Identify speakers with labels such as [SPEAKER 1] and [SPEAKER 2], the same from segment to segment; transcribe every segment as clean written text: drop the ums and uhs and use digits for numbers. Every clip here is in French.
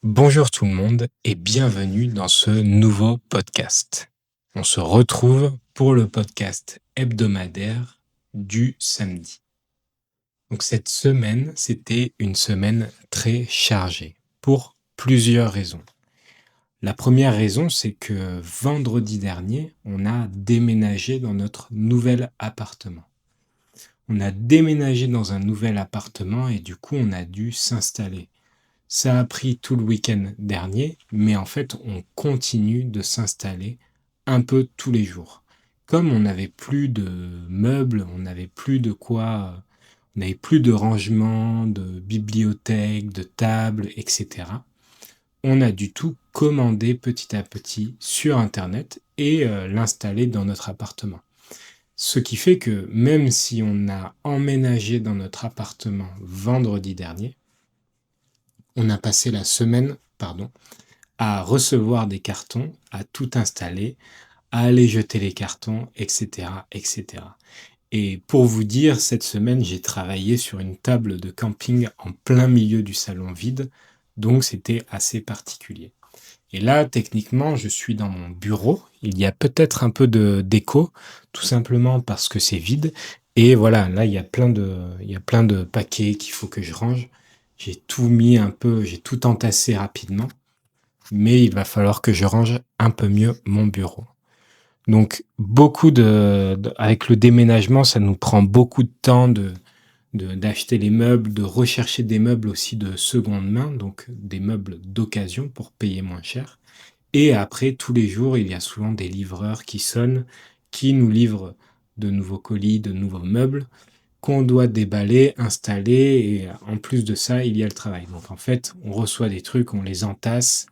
[SPEAKER 1] Bonjour tout le monde et bienvenue dans ce nouveau podcast. On se retrouve pour le podcast hebdomadaire du samedi. Donc cette semaine, c'était une semaine très chargée pour plusieurs raisons. La première raison, c'est que vendredi dernier, on a déménagé dans notre nouvel appartement. On a déménagé dans un nouvel appartement et du coup, on a dû s'installer. Ça a pris tout le week-end dernier, mais en fait, on continue de s'installer un peu tous les jours. Comme on n'avait plus de meubles, on n'avait plus de quoi, on n'avait plus de rangement, de bibliothèque, de tables, etc. On a du tout commandé petit à petit sur Internet et l'installer dans notre appartement. Ce qui fait que même si on a emménagé dans notre appartement vendredi dernier, on a passé la semaine, à recevoir des cartons, à tout installer, à aller jeter les cartons, etc., etc. Et pour vous dire, cette semaine, j'ai travaillé sur une table de camping en plein milieu du salon vide, donc c'était assez particulier. Et là, techniquement, je suis dans mon bureau. Il y a peut-être un peu de d'écho, tout simplement parce que c'est vide. Et voilà, là, il y a plein de paquets qu'il faut que je range. J'ai tout mis un peu, j'ai tout entassé rapidement, mais il va falloir que je range un peu mieux mon bureau. Donc, avec le déménagement, ça nous prend beaucoup de temps d'acheter les meubles, de rechercher des meubles aussi de seconde main, donc des meubles d'occasion pour payer moins cher. Et après, tous les jours, il y a souvent des livreurs qui sonnent, qui nous livrent de nouveaux colis, de nouveaux meubles qu'on doit déballer, installer, et en plus de ça, il y a le travail. Donc en fait, on reçoit des trucs, on les entasse,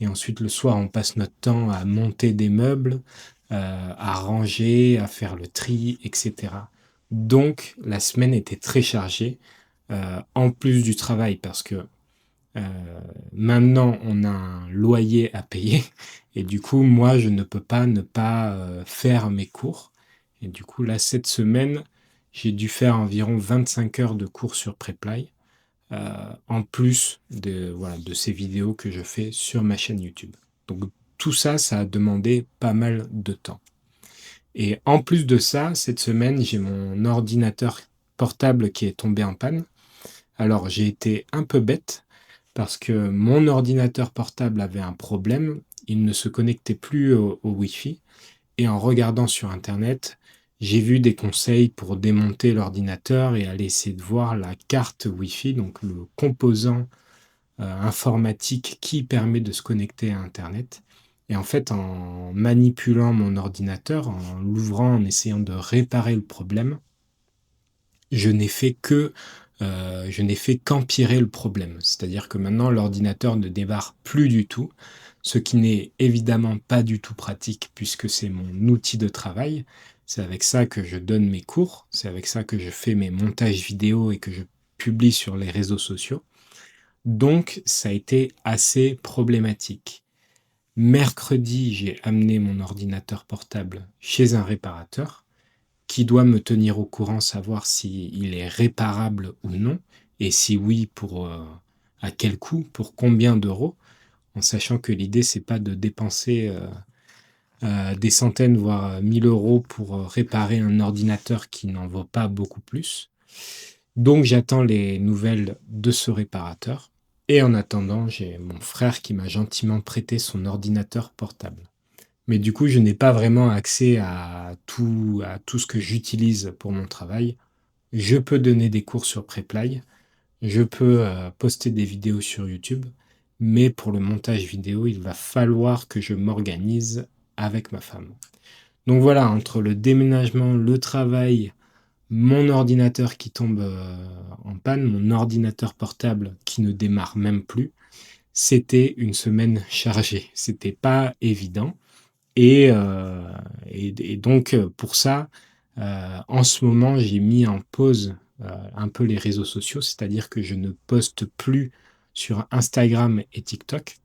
[SPEAKER 1] et ensuite le soir, on passe notre temps à monter des meubles, à ranger, à faire le tri, etc. Donc la semaine était très chargée, en plus du travail, parce que maintenant, on a un loyer à payer et du coup, moi, je ne peux pas ne pas, faire mes cours et du coup, là, cette semaine, j'ai dû faire environ 25 heures de cours sur Preply, heu, en plus de ces vidéos que je fais sur ma chaîne YouTube. Donc tout ça, ça a demandé pas mal de temps et en plus de ça, cette semaine, j'ai mon ordinateur portable qui est tombé en panne. Alors j'ai été un peu bête parce que mon ordinateur portable avait un problème, il ne se connectait plus au Wi-Fi et en regardant sur internet, j'ai vu des conseils pour démonter l'ordinateur et aller essayer de voir la carte Wi-Fi, donc le composant, informatique qui permet de se connecter à internet et en fait, en manipulant mon ordinateur, en l'ouvrant, en essayant de réparer le problème, je n'ai fait que, je n'ai fait qu'empirer le problème. C'est-à-dire que maintenant l'ordinateur ne démarre plus du tout, ce qui n'est évidemment pas du tout pratique puisque c'est mon outil de travail. C'est avec ça que je donne mes cours, c'est avec ça que je fais mes montages vidéo et que je publie sur les réseaux sociaux. Donc ça a été assez problématique. Mercredi, j'ai amené mon ordinateur portable chez un réparateur qui doit me tenir au courant, savoir s'il est réparable ou non, et si oui, à quel coût, pour combien d'euros, en sachant que l'idée, c'est pas de dépenser des centaines, voire 1000 euros pour réparer un ordinateur qui n'en vaut pas beaucoup plus. Donc j'attends les nouvelles de ce réparateur. Et en attendant, j'ai mon frère qui m'a gentiment prêté son ordinateur portable. Mais du coup, je n'ai pas vraiment accès à tout ce que j'utilise pour mon travail. Je peux donner des cours sur Preply, je peux, poster des vidéos sur YouTube, mais pour le montage vidéo, il va falloir que je m'organise avec ma femme. Donc voilà, entre le déménagement, le travail, mon ordinateur qui tombe, en panne, mon ordinateur portable qui ne démarre même plus, c'était une semaine chargée. C'était pas évident. Et, donc, pour ça, en ce moment, j'ai mis en pause, un peu les réseaux sociaux, c'est-à-dire que je ne poste plus sur Instagram et TikTok.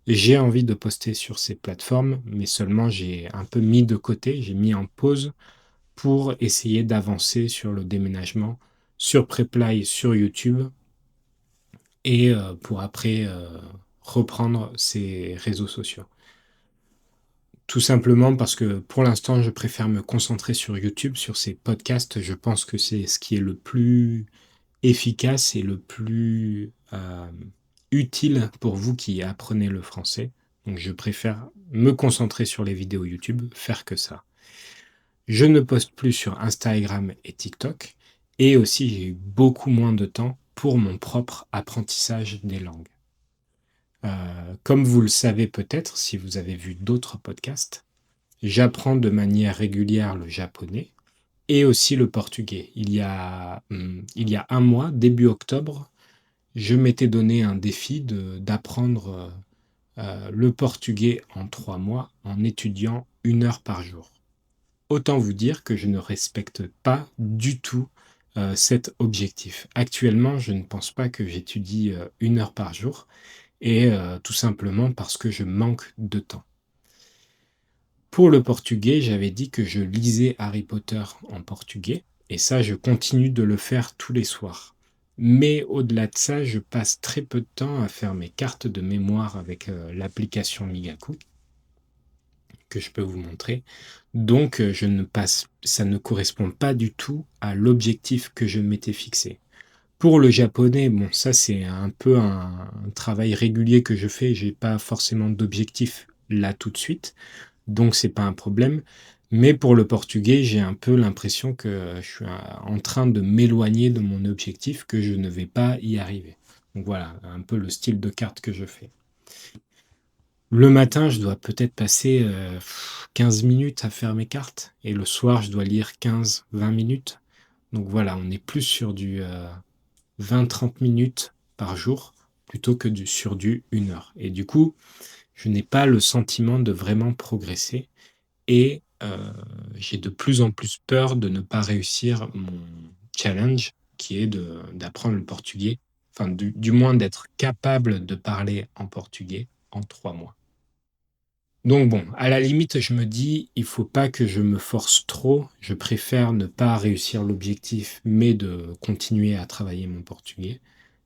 [SPEAKER 1] J'ai envie de poster sur ces plateformes, mais seulement j'ai un peu mis de côté, j'ai mis en pause pour essayer d'avancer sur le déménagement, sur Preply, sur YouTube et pour après, reprendre ces réseaux sociaux. Tout simplement parce que pour l'instant, je préfère me concentrer sur YouTube, sur ces podcasts. Je pense que c'est ce qui est le plus efficace et le plus utile pour vous qui apprenez le français. Donc je préfère me concentrer sur les vidéos YouTube, faire que ça. Je ne poste plus sur Instagram et TikTok. Et aussi, j'ai eu beaucoup moins de temps pour mon propre apprentissage des langues. Comme vous le savez peut-être, si vous avez vu d'autres podcasts, j'apprends de manière régulière le japonais et aussi le portugais. Il y a un mois, début octobre, je m'étais donné un défi d'apprendre le portugais en 3 mois en étudiant 1 heure par jour. Autant vous dire que je ne respecte pas du tout cet objectif. Actuellement, je ne pense pas que j'étudie 1 heure par jour et tout simplement parce que je manque de temps. Pour le portugais, j'avais dit que je lisais Harry Potter en portugais, et ça, je continue de le faire tous les soirs. Mais au-delà de ça, je passe très peu de temps à faire mes cartes de mémoire avec l'application Migaku, que je peux vous montrer. Donc, ça ne correspond pas du tout à l'objectif que je m'étais fixé. Pour le japonais, bon, ça c'est un peu un travail régulier que je fais. J'ai pas forcément d'objectif là tout de suite. Donc c'est pas un problème. Mais pour le portugais, j'ai un peu l'impression que je suis en train de m'éloigner de mon objectif, que je ne vais pas y arriver. Donc voilà, un peu le style de carte que je fais. Le matin, je dois peut-être passer 15 minutes à faire mes cartes, et le soir, je dois lire 15-20 minutes. Donc voilà, on est plus sur du 20-30 minutes par jour, plutôt que sur du 1 heure. Et du coup, je n'ai pas le sentiment de vraiment progresser. Et j'ai de plus en plus peur de ne pas réussir mon challenge, qui est d'apprendre le portugais, enfin du moins d'être capable de parler en portugais en 3 mois. Donc bon, à la limite, je me dis, il faut pas que je me force trop. Je préfère ne pas réussir l'objectif, mais de continuer à travailler mon portugais.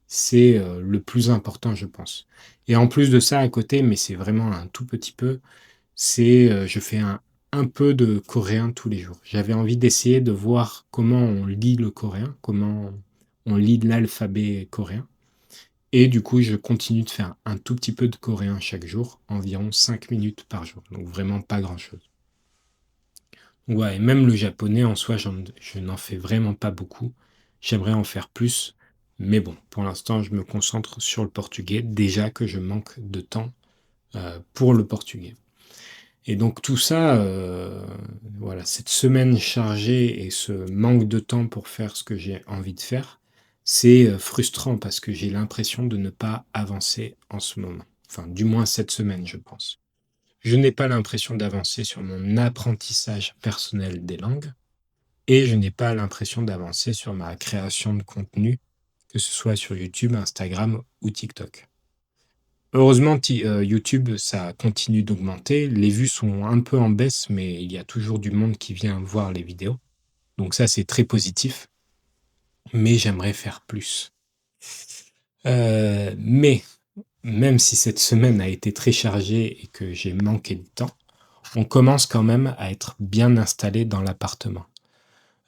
[SPEAKER 1] C'est le plus important, je pense. Et en plus de ça, à côté, mais c'est vraiment un tout petit peu, je fais un peu de coréen tous les jours. J'avais envie d'essayer de voir comment on lit le coréen, comment on lit l'alphabet coréen. Et du coup, je continue de faire un tout petit peu de coréen chaque jour, environ 5 minutes par jour. Donc vraiment pas grand-chose. Ouais, et même le japonais en soi, je n'en fais vraiment pas beaucoup. J'aimerais en faire plus. Mais bon, pour l'instant, je me concentre sur le portugais, déjà que je manque de temps pour le portugais. Et donc tout ça, voilà, cette semaine chargée et ce manque de temps pour faire ce que j'ai envie de faire, c'est frustrant parce que j'ai l'impression de ne pas avancer en ce moment. Enfin, du moins cette semaine, je pense. Je n'ai pas l'impression d'avancer sur mon apprentissage personnel des langues et je n'ai pas l'impression d'avancer sur ma création de contenu, que ce soit sur YouTube, Instagram ou TikTok. Heureusement, YouTube, ça continue d'augmenter. Les vues sont un peu en baisse, mais il y a toujours du monde qui vient voir les vidéos. Donc ça, c'est très positif, mais j'aimerais faire plus. Mais même si cette semaine a été très chargée et que j'ai manqué de temps, on commence quand même à être bien installé dans l'appartement.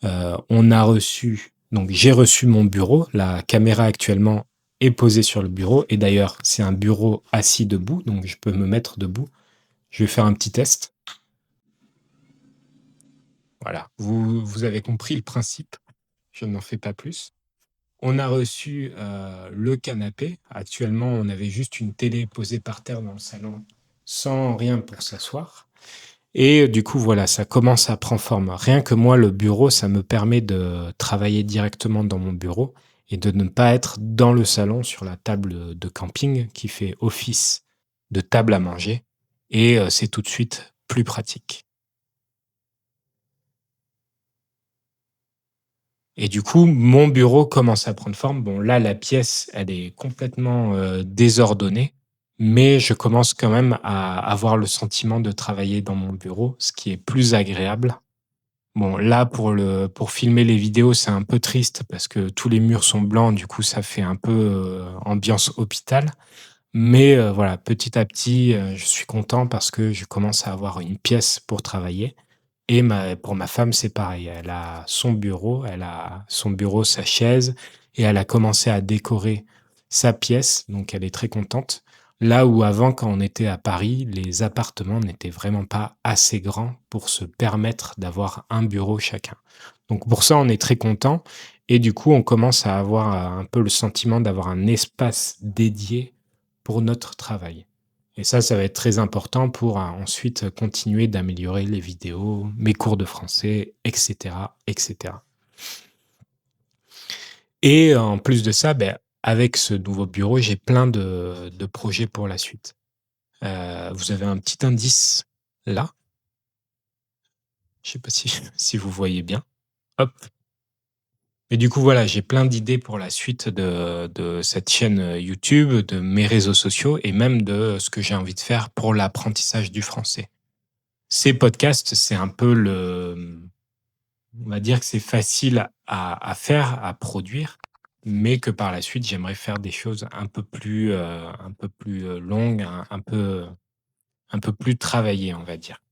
[SPEAKER 1] Donc j'ai reçu mon bureau. La caméra actuellement est posée sur le bureau. Et d'ailleurs, c'est un bureau assis debout, donc je peux me mettre debout. Je vais faire un petit test. Voilà, vous avez compris le principe. Je n'en fais pas plus. On a reçu le canapé. Actuellement, on avait juste une télé posée par terre dans le salon, sans rien pour s'asseoir. Et du coup, voilà, ça commence à prendre forme. Rien que moi, le bureau, ça me permet de travailler directement dans mon bureau et de ne pas être dans le salon sur la table de camping qui fait office de table à manger. Et c'est tout de suite plus pratique. Et du coup, mon bureau commence à prendre forme. Bon, là, la pièce, elle est complètement désordonnée, mais je commence quand même à avoir le sentiment de travailler dans mon bureau, ce qui est plus agréable. Bon, là, pour filmer les vidéos, c'est un peu triste parce que tous les murs sont blancs, du coup, ça fait un peu ambiance hôpital. Mais voilà, petit à petit, je suis content parce que je commence à avoir une pièce pour travailler et pour ma femme, c'est pareil. Elle a son bureau, sa chaise et elle a commencé à décorer sa pièce, donc elle est très contente. Là où avant, quand on était à Paris, les appartements n'étaient vraiment pas assez grands pour se permettre d'avoir un bureau chacun. Donc pour ça, on est très content et du coup, on commence à avoir, un peu le sentiment d'avoir un espace dédié pour notre travail. Et ça va être très important pour, ensuite, continuer d'améliorer les vidéos, mes cours de français et cetera et cetera. Et en plus de ça, avec ce nouveau bureau, j'ai plein de projets pour la suite. Vous avez un petit indice là, je sais pas si si vous voyez bien. Hop. Et du coup, voilà, j'ai plein d'idées pour la suite de cette chaîne, YouTube, de mes réseaux sociaux et même de ce que j'ai envie de faire pour l'apprentissage du français. Ces podcasts, c'est un peu on va dire que c'est facile à faire, à produire, mais que par la suite, j'aimerais faire des choses un peu plus, longues, un peu plus travaillées, on va dire.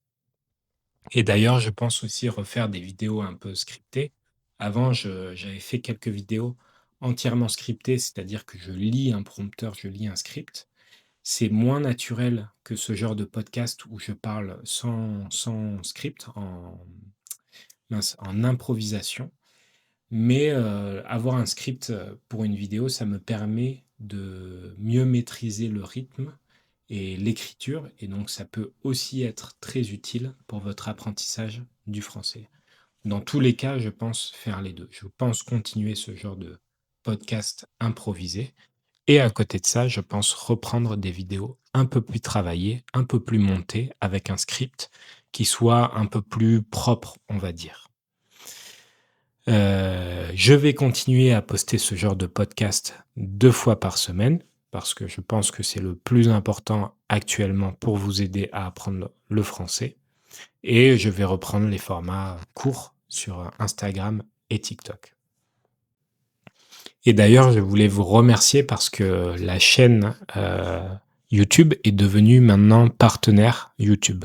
[SPEAKER 1] Et d'ailleurs, je pense aussi refaire des vidéos un peu scriptées. Avant, j'avais fait quelques vidéos entièrement scriptées, c'est-à-dire que je lis un prompteur, je lis un script. C'est moins naturel que ce genre de podcast où je parle sans script, en improvisation. Mais avoir un script pour une vidéo, ça me permet de mieux maîtriser le rythme et l'écriture, et donc ça peut aussi être très utile pour votre apprentissage du français. Dans tous les cas, je pense faire les deux. Je pense continuer ce genre de podcast improvisé, et à côté de ça, je pense reprendre des vidéos un peu plus travaillées, un peu plus montées, avec un script qui soit un peu plus propre, on va dire. Je vais continuer à poster ce genre de podcast 2 fois par semaine, parce que je pense que c'est le plus important actuellement pour vous aider à apprendre le français, et je vais reprendre les formats courts sur Instagram et TikTok. Et d'ailleurs, je voulais vous remercier parce que la chaîne, YouTube est devenue maintenant partenaire YouTube.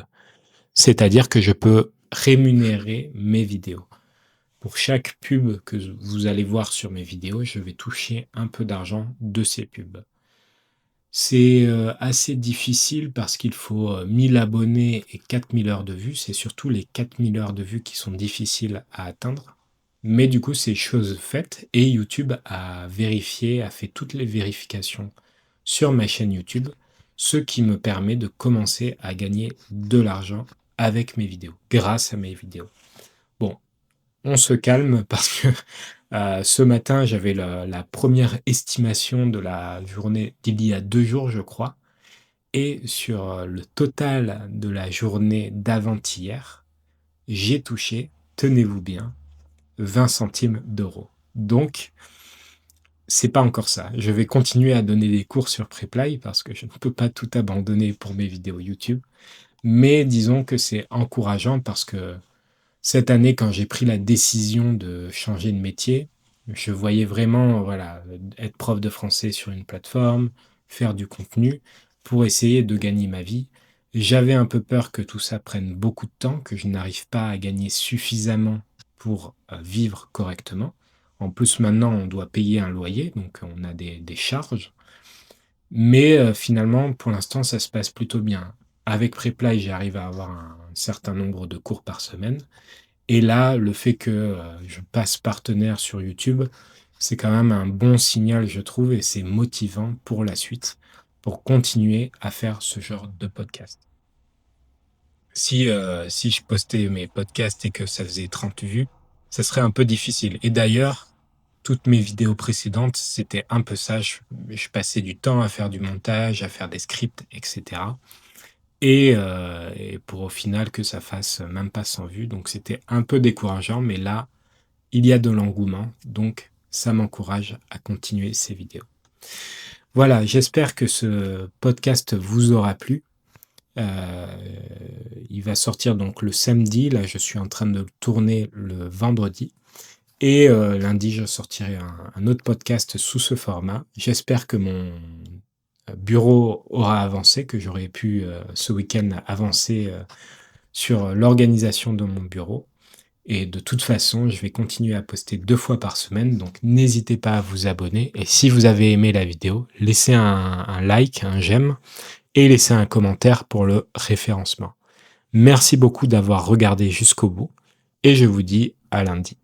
[SPEAKER 1] C'est-à-dire que je peux rémunérer mes vidéos. Pour chaque pub que vous allez voir sur mes vidéos, je vais toucher un peu d'argent de ces pubs. C'est, assez difficile parce qu'il faut, 1 000 abonnés et 4 000 heures de vues. C'est surtout les 4 000 heures de vues qui sont difficiles à atteindre. Mais du coup, c'est chose faite et YouTube a vérifié, a fait toutes les vérifications sur ma chaîne YouTube, ce qui me permet de commencer à gagner de l'argent avec mes vidéos, grâce à mes vidéos. Bon, on se calme parce que ce matin, j'avais la première estimation de la journée d'il y a 2 jours, je crois, et sur le total de la journée d'avant-hier, j'ai touché, tenez-vous bien, 20 centimes d'euros. Donc, c'est pas encore ça. Je vais continuer à donner des cours sur Preply parce que je ne peux pas tout abandonner pour mes vidéos YouTube. Mais disons que c'est encourageant parce que cette année, quand j'ai pris la décision de changer de métier, je voyais vraiment, voilà, être prof de français sur une plateforme, faire du contenu pour essayer de gagner ma vie. J'avais un peu peur que tout ça prenne beaucoup de temps, que je n'arrive pas à gagner suffisamment pour vivre correctement. En plus, maintenant, on doit payer un loyer, donc on a des charges. Mais finalement, pour l'instant, ça se passe plutôt bien. Avec Preply, j'arrive à avoir un certain nombre de cours par semaine. Et là, le fait que, je passe partenaire sur YouTube, c'est quand même un bon signal, je trouve, et c'est motivant pour la suite, pour continuer à faire ce genre de podcast. Si je postais mes podcasts et que ça faisait 30 vues, ça serait un peu difficile. Et d'ailleurs, toutes mes vidéos précédentes, c'était un peu ça. Je passais du temps à faire du montage, à faire des scripts, et cetera. Et pour au final que ça fasse même pas 100 vues, donc c'était un peu décourageant, mais là, il y a de l'engouement, donc ça m'encourage à continuer ces vidéos. Voilà, j'espère que ce podcast vous aura plu. Heu, il va sortir donc le samedi, là je suis en train de le tourner le vendredi, et lundi je sortirai un autre podcast sous ce format. J'espère que mon, bureau aura avancé, que j'aurai pu, ce week-end avancer, sur l'organisation de mon bureau. Et de toute façon, je vais continuer à poster 2 fois par semaine, donc n'hésitez pas à vous abonner et si vous avez aimé la vidéo, laissez un like, un j'aime et laissez un commentaire pour le référencement. Merci beaucoup d'avoir regardé jusqu'au bout et je vous dis à lundi.